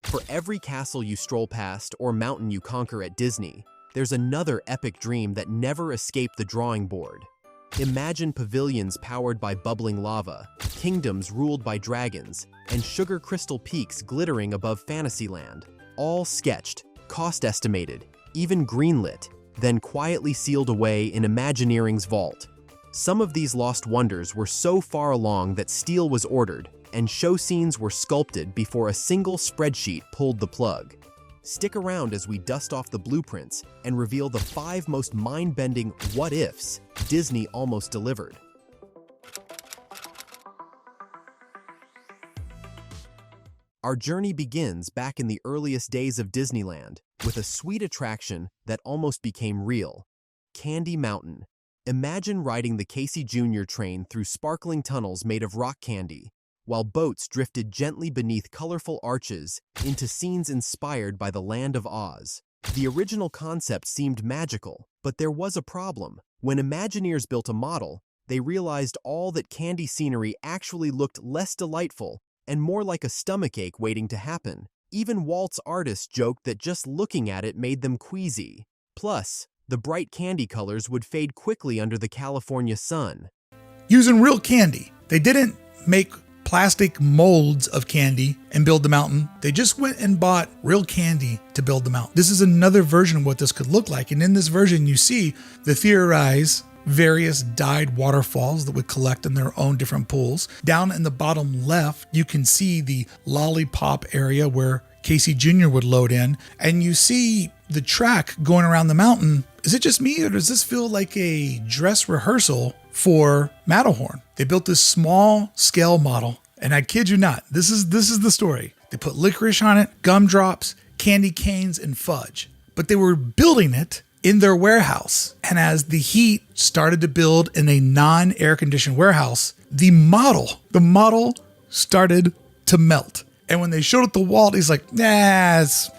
For every castle you stroll past or mountain you conquer at Disney, there's another epic dream that never escaped the drawing board. Imagine pavilions powered by bubbling lava, kingdoms ruled by dragons, and sugar crystal peaks glittering above Fantasyland. All sketched, cost estimated, even greenlit, then quietly sealed away in Imagineering's vault. Some of these lost wonders were so far along that steel was ordered, and show scenes were sculpted before a single spreadsheet pulled the plug. Stick around as we dust off the blueprints and reveal the 5 most mind-bending what-ifs Disney almost delivered. Our journey begins back in the earliest days of Disneyland with a sweet attraction that almost became real: Candy Mountain. Imagine riding the Casey Jr. train through sparkling tunnels made of rock candy, while boats drifted gently beneath colorful arches into scenes inspired by the Land of Oz. The original concept seemed magical, but there was a problem. When Imagineers built a model, they realized all that candy scenery actually looked less delightful and more like a stomachache waiting to happen. Even Walt's artists joked that just looking at it made them queasy. Plus, the bright candy colors would fade quickly under the California sun. Using real candy. They didn't make plastic molds of candy and build the mountain. They just went and bought real candy to build the mountain. This is another version of what this could look like. And in this version, you see the theorized various dyed waterfalls that would collect in their own different pools. Down in the bottom left, you can see the lollipop area where Casey Jr. would load in. And you see the track going around the mountain. Is it just me, or does this feel like a dress rehearsal for Matterhorn? They built this small scale model, and I kid you not, this is the story. They put licorice on it, gumdrops, candy canes, and fudge. But they were building it in their warehouse. And as the heat started to build in a non-air conditioned warehouse, the model started to melt. And when they showed it to Walt, he's like, thanks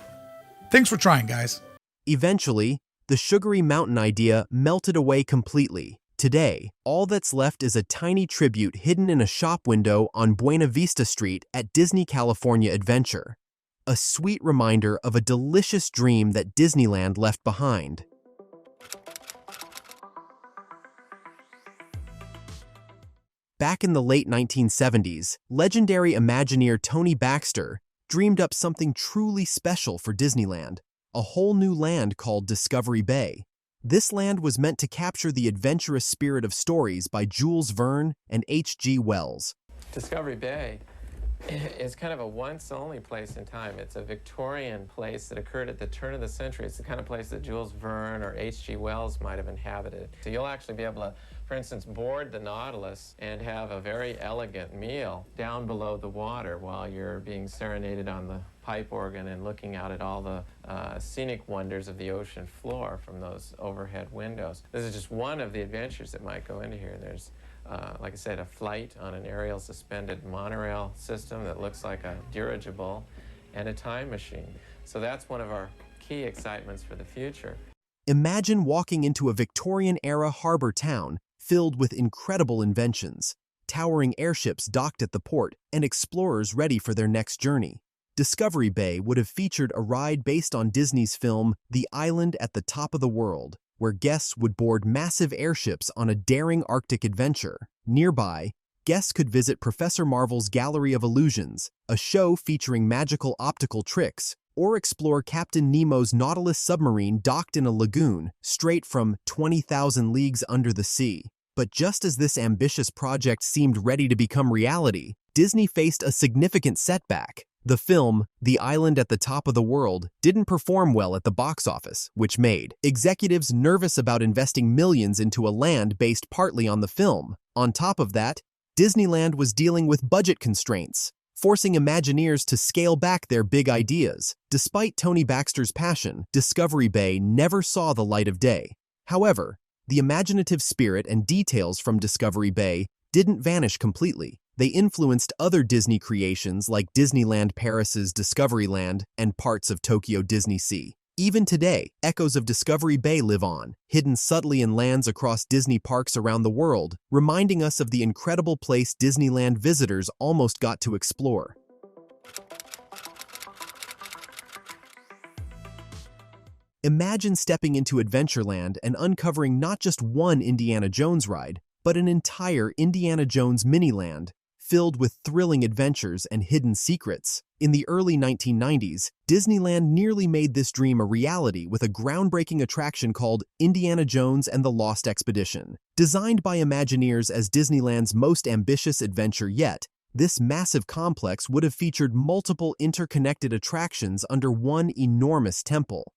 for trying, guys. Eventually, the sugary mountain idea melted away completely. Today, all that's left is a tiny tribute hidden in a shop window on Buena Vista Street at Disney California Adventure. A sweet reminder of a delicious dream that Disneyland left behind. Back in the late 1970s, legendary Imagineer Tony Baxter dreamed up something truly special for Disneyland: a whole new land called Discovery Bay. This land was meant to capture the adventurous spirit of stories by Jules Verne and H.G. Wells. Discovery Bay is kind of a once-only place in time. It's a Victorian place that occurred at the turn of the century. It's the kind of place that Jules Verne or H.G. Wells might have inhabited. So you'll actually be able to, for instance, board the Nautilus and have a very elegant meal down below the water while you're being serenaded on the pipe organ and looking out at all the scenic wonders of the ocean floor from those overhead windows. This is just one of the adventures that might go into here. There's like I said, a flight on an aerial suspended monorail system that looks like a dirigible, and a time machine. So that's one of our key excitements for the future. Imagine walking into a Victorian-era harbor town filled with incredible inventions, towering airships docked at the port, and explorers ready for their next journey. Discovery Bay would have featured a ride based on Disney's film The Island at the Top of the World, where guests would board massive airships on a daring Arctic adventure. Nearby, guests could visit Professor Marvel's Gallery of Illusions, a show featuring magical optical tricks, or explore Captain Nemo's Nautilus submarine docked in a lagoon straight from 20,000 Leagues Under the Sea. But just as this ambitious project seemed ready to become reality, Disney faced a significant setback. The film, The Island at the Top of the World, didn't perform well at the box office, which made executives nervous about investing millions into a land based partly on the film. On top of that, Disneyland was dealing with budget constraints, forcing Imagineers to scale back their big ideas. Despite Tony Baxter's passion, Discovery Bay never saw the light of day. However, the imaginative spirit and details from Discovery Bay didn't vanish completely. They influenced other Disney creations like Disneyland Paris's Discoveryland and parts of Tokyo Disney Sea. Even today, echoes of Discovery Bay live on, hidden subtly in lands across Disney parks around the world, reminding us of the incredible place Disneyland visitors almost got to explore. Imagine stepping into Adventureland and uncovering not just one Indiana Jones ride, but an entire Indiana Jones mini-land, filled with thrilling adventures and hidden secrets. In the early 1990s, Disneyland nearly made this dream a reality with a groundbreaking attraction called Indiana Jones and the Lost Expedition. Designed by Imagineers as Disneyland's most ambitious adventure yet, this massive complex would have featured multiple interconnected attractions under one enormous temple.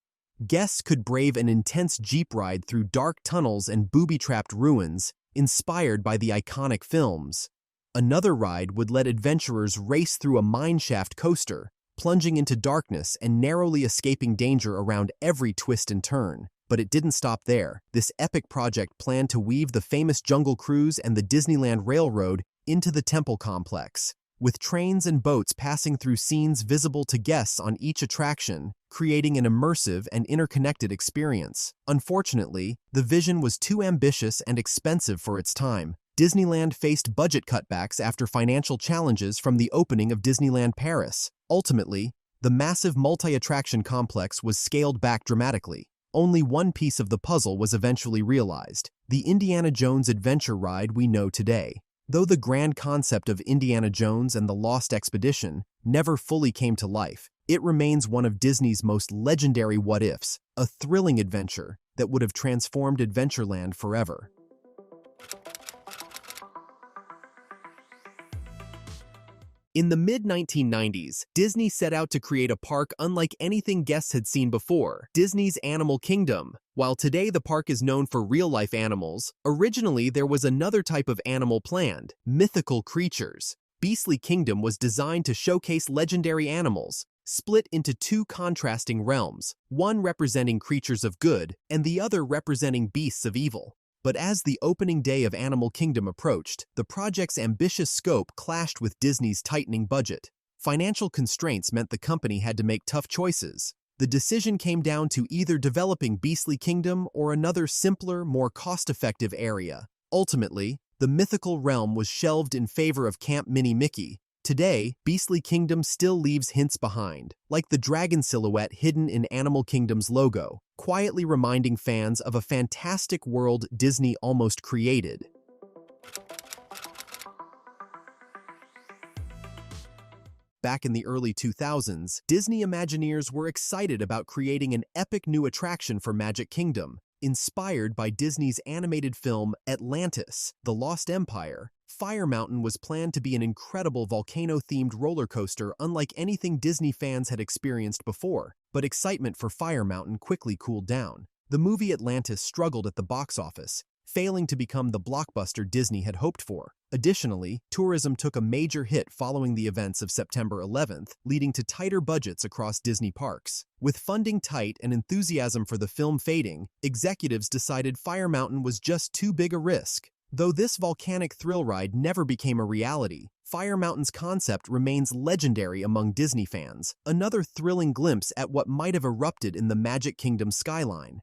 Guests could brave an intense jeep ride through dark tunnels and booby-trapped ruins, inspired by the iconic films. Another ride would let adventurers race through a mineshaft coaster, plunging into darkness and narrowly escaping danger around every twist and turn. But it didn't stop there. This epic project planned to weave the famous Jungle Cruise and the Disneyland Railroad into the temple complex, with trains and boats passing through scenes visible to guests on each attraction, creating an immersive and interconnected experience. Unfortunately, the vision was too ambitious and expensive for its time. Disneyland faced budget cutbacks after financial challenges from the opening of Disneyland Paris. Ultimately, the massive multi-attraction complex was scaled back dramatically. Only one piece of the puzzle was eventually realized: the Indiana Jones adventure ride we know today. Though the grand concept of Indiana Jones and the Lost Expedition never fully came to life, it remains one of Disney's most legendary what-ifs, a thrilling adventure that would have transformed Adventureland forever. In the mid-1990s, Disney set out to create a park unlike anything guests had seen before, Disney's Animal Kingdom. While today the park is known for real-life animals, originally there was another type of animal planned: mythical creatures. Beastly Kingdom was designed to showcase legendary animals, split into two contrasting realms, one representing creatures of good and the other representing beasts of evil. But as the opening day of Animal Kingdom approached, the project's ambitious scope clashed with Disney's tightening budget. Financial constraints meant the company had to make tough choices. The decision came down to either developing Beastly Kingdom or another simpler, more cost-effective area. Ultimately, the mythical realm was shelved in favor of Camp Mini Mickey. Today, Beastly Kingdom still leaves hints behind, like the dragon silhouette hidden in Animal Kingdom's logo, quietly reminding fans of a fantastic world Disney almost created. Back in the early 2000s, Disney Imagineers were excited about creating an epic new attraction for Magic Kingdom. Inspired by Disney's animated film Atlantis, The Lost Empire, Fire Mountain was planned to be an incredible volcano-themed roller coaster unlike anything Disney fans had experienced before. But excitement for Fire Mountain quickly cooled down. The movie Atlantis struggled at the box office, failing to become the blockbuster Disney had hoped for. Additionally, tourism took a major hit following the events of September 11th, leading to tighter budgets across Disney parks. With funding tight and enthusiasm for the film fading, executives decided Fire Mountain was just too big a risk. Though this volcanic thrill ride never became a reality, Fire Mountain's concept remains legendary among Disney fans, another thrilling glimpse at what might have erupted in the Magic Kingdom skyline.